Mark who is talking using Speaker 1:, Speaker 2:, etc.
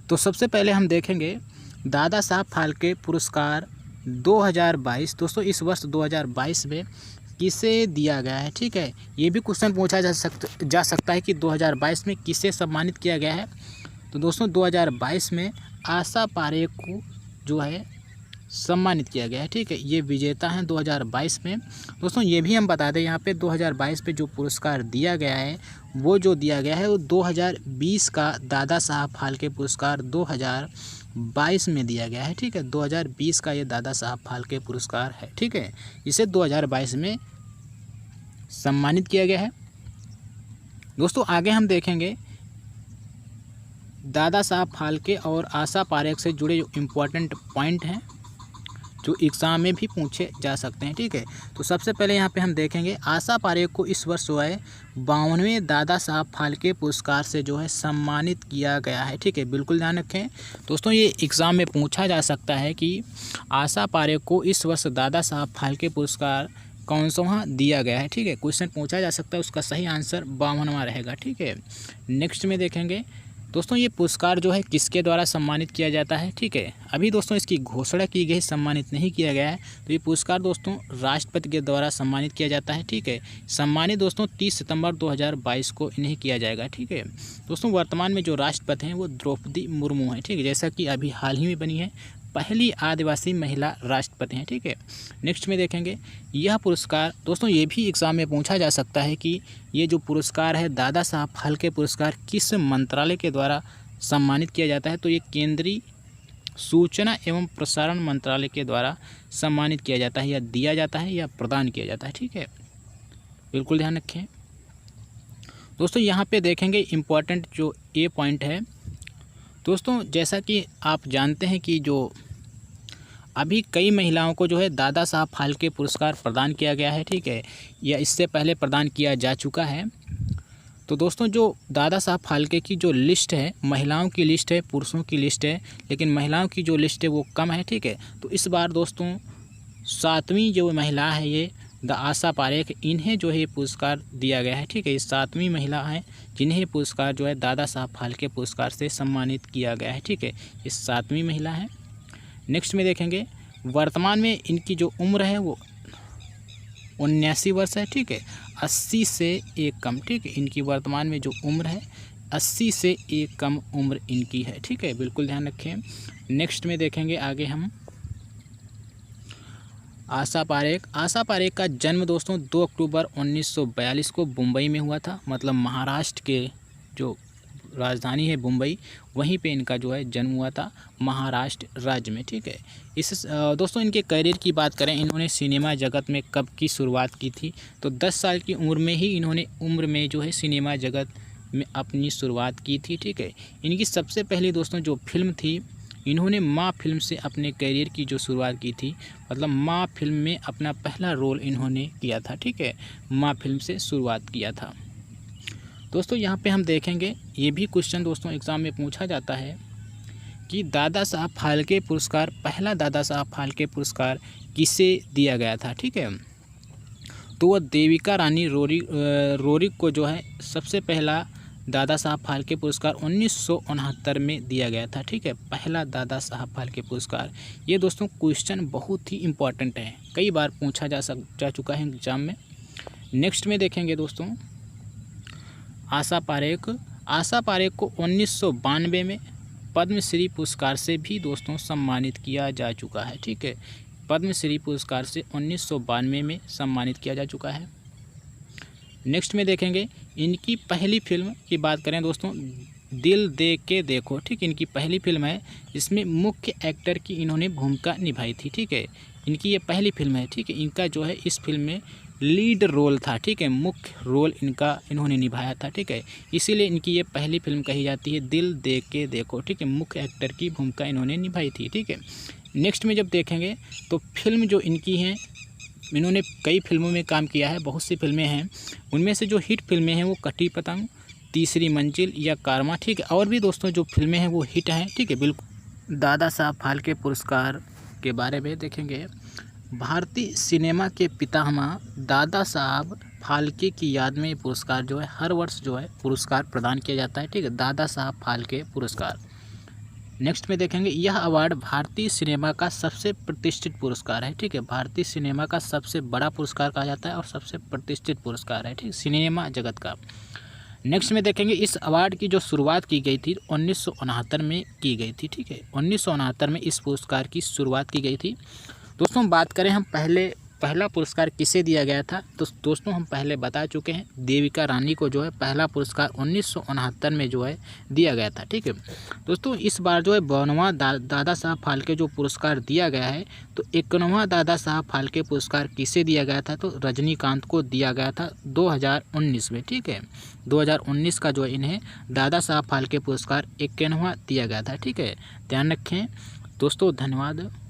Speaker 1: तो सबसे पहले हम देखेंगे दादा साहब फाल्के पुरस्कार 2022 दोस्तों इस वर्ष 2022 में किसे दिया गया है। ठीक है, ये भी क्वेश्चन पूछा जा सकता है कि 2022 में किसे सम्मानित किया गया है। तो दोस्तों 2022 में आशा पारेख को जो है सम्मानित किया गया है। ठीक है, ये विजेता हैं 2022 में। दोस्तों ये भी हम बता दें यहाँ पे 2022 पे जो पुरस्कार दिया गया है वो जो दिया गया है वो 2020 का दादा साहब फाल्के पुरस्कार 2022 में दिया गया है। ठीक है, 2020 का ये दादा साहब फाल्के पुरस्कार है। ठीक है, इसे 2022 में सम्मानित किया गया है। दोस्तों आगे हम देखेंगे दादा साहब फाल्के और आशा पारेख से जुड़े जो इम्पोर्टेंट पॉइंट हैं जो एग्ज़ाम में भी पूछे जा सकते हैं। ठीक है, तो सबसे पहले यहाँ पे हम देखेंगे आशा पारेख को इस वर्ष जो है 52वें दादा साहब फाल्के पुरस्कार से जो है सम्मानित किया गया है। ठीक है, बिल्कुल ध्यान रखें दोस्तों, ये एग्ज़ाम में पूछा जा सकता है कि आशा पारेख को इस वर्ष दादा साहब फाल्के पुरस्कार कौन सा दिया गया है। ठीक है, क्वेश्चन पूछा जा सकता है, उसका सही आंसर 52वां रहेगा। ठीक है, नेक्स्ट में देखेंगे दोस्तों ये पुरस्कार जो है किसके द्वारा सम्मानित किया जाता है। ठीक है, अभी दोस्तों इसकी घोषणा की गई, सम्मानित नहीं किया गया है। तो ये पुरस्कार दोस्तों राष्ट्रपति के द्वारा सम्मानित किया जाता है। ठीक है, सम्मानित दोस्तों 30 सितंबर 2022 को इन्हें किया जाएगा। ठीक है दोस्तों, वर्तमान में जो राष्ट्रपति हैं वो द्रौपदी मुर्मू हैं। ठीक है, जैसा कि अभी हाल ही में बनी है पहली आदिवासी महिला राष्ट्रपति हैं। ठीक है, नेक्स्ट में देखेंगे यह पुरस्कार दोस्तों ये भी एग्ज़ाम में पूछा जा सकता है कि ये जो पुरस्कार है दादा साहब फाल्के पुरस्कार किस मंत्रालय के द्वारा सम्मानित किया जाता है। तो ये केंद्रीय सूचना एवं प्रसारण मंत्रालय के द्वारा सम्मानित किया जाता है, या दिया जाता है या प्रदान किया जाता है। ठीक है, बिल्कुल ध्यान रखें दोस्तों। यहाँ पे देखेंगे इम्पॉर्टेंट जो ए पॉइंट है दोस्तों, जैसा कि आप जानते हैं कि जो अभी कई महिलाओं को जो है दादा साहब फाल्के पुरस्कार प्रदान किया गया है। ठीक है, या इससे पहले प्रदान किया जा चुका है। तो दोस्तों जो दादा साहब फाल्के की जो लिस्ट है, महिलाओं की लिस्ट है, पुरुषों की लिस्ट है, लेकिन महिलाओं की जो लिस्ट है वो कम है। ठीक है, तो इस बार दोस्तों 7वीं जो महिला है ये आशा पारेख, इन्हें जो है पुरस्कार दिया गया है। ठीक है, ये 7वीं महिला हैं जिन्हें पुरस्कार जो है दादा साहब फाल्के पुरस्कार से सम्मानित किया गया है। ठीक है, ये 7वीं महिला है। नेक्स्ट में देखेंगे वर्तमान में इनकी जो उम्र है वो 79 वर्ष है। ठीक है, 80 से एक कम। ठीक है, इनकी वर्तमान में जो उम्र है 80 से एक कम उम्र इनकी है। ठीक है, बिल्कुल ध्यान रखें। नेक्स्ट में देखेंगे आगे हम आशा पारेख का जन्म दोस्तों 2 अक्टूबर 1942 को मुंबई में हुआ था। मतलब महाराष्ट्र के जो राजधानी है मुंबई, वहीं पे इनका जो है जन्म हुआ था, महाराष्ट्र राज्य में। ठीक है, इस दोस्तों इनके करियर की बात करें, इन्होंने सिनेमा जगत में कब की शुरुआत की थी। तो 10 साल की उम्र में ही इन्होंने जो है सिनेमा जगत में अपनी शुरुआत की थी। ठीक है, इनकी सबसे पहली दोस्तों जो फिल्म थी, इन्होंने माँ फिल्म से अपने करियर की जो शुरुआत की थी। मतलब माँ फिल्म में अपना पहला रोल इन्होंने किया था। ठीक है, माँ फिल्म से शुरुआत किया था। दोस्तों यहाँ पे हम देखेंगे ये भी क्वेश्चन दोस्तों एग्ज़ाम में पूछा जाता है कि दादा साहब फाल्के पुरस्कार, पहला दादा साहब फाल्के पुरस्कार किसे दिया गया था। ठीक है, तो वह देविका रानी रोरिक को जो है सबसे पहला दादा साहब फाल्के पुरस्कार 1969 में दिया गया था। ठीक है, पहला दादा साहब फाल्के पुरस्कार। ये दोस्तों क्वेश्चन बहुत ही इम्पॉर्टेंट है, कई बार पूछा जा चुका है एग्जाम में। नेक्स्ट में देखेंगे दोस्तों आशा पारेख को 1992 में पद्मश्री पुरस्कार से भी दोस्तों सम्मानित किया जा चुका है। ठीक है, पद्मश्री पुरस्कार से 1992 में सम्मानित किया जा चुका है। नेक्स्ट में देखेंगे इनकी पहली फिल्म की बात करें दोस्तों, दिल दे के देखो। ठीक, इनकी पहली फिल्म है, इसमें मुख्य एक्टर की इन्होंने भूमिका निभाई थी। ठीक है, इनकी ये पहली फिल्म है। ठीक है, इनका जो है इस फिल्म में लीड रोल था। ठीक है, मुख्य रोल इन्होंने निभाया था। ठीक है, इसीलिए इनकी ये पहली फिल्म कही जाती है, दिल दे के देखो। ठीक है, मुख्य एक्टर की भूमिका इन्होंने निभाई थी। ठीक है, नेक्स्ट में जब देखेंगे तो फिल्म जो इनकी हैं, इन्होंने कई फिल्मों में काम किया है, बहुत सी फिल्में हैं। उनमें से जो हिट फिल्में हैं वो कटी पतंग, तीसरी मंजिल या कारमा। ठीक है, और भी दोस्तों जो फिल्में हैं वो हिट हैं। ठीक है, बिल्कुल। दादा साहब फाल्के पुरस्कार के बारे में देखेंगे, भारतीय सिनेमा के पितामह दादा साहब फाल्के की याद में पुरस्कार जो है हर वर्ष जो है पुरस्कार प्रदान किया जाता है। ठीक है, दादा साहब फाल्के पुरस्कार। नेक्स्ट में देखेंगे यह अवार्ड भारतीय सिनेमा का सबसे प्रतिष्ठित पुरस्कार है। ठीक है, भारतीय सिनेमा का सबसे बड़ा पुरस्कार कहा जाता है और सबसे प्रतिष्ठित पुरस्कार है, ठीक, सिनेमा जगत का। नेक्स्ट में देखेंगे इस अवार्ड की जो शुरुआत की गई थी 1969 में की गई थी। ठीक है, 1969 में इस पुरस्कार की शुरुआत की गई थी। दोस्तों बात करें हम पहला पुरस्कार किसे दिया गया था, तो दोस्तों हम पहले बता चुके हैं, देविका रानी को जो है पहला पुरस्कार 1969 में जो है दिया गया था। ठीक है दोस्तों, इस बार जो है 52वां दादा साहब फाल्के जो पुरस्कार दिया गया है, तो 51वां दादा साहब फाल्के पुरस्कार किसे दिया गया था, तो रजनीकांत को दिया गया था 2019 में। ठीक है, 2019 का जो है इन्हें दादा साहब फाल्के पुरस्कार 51वां दिया गया था। ठीक है, ध्यान रखें दोस्तों, धन्यवाद।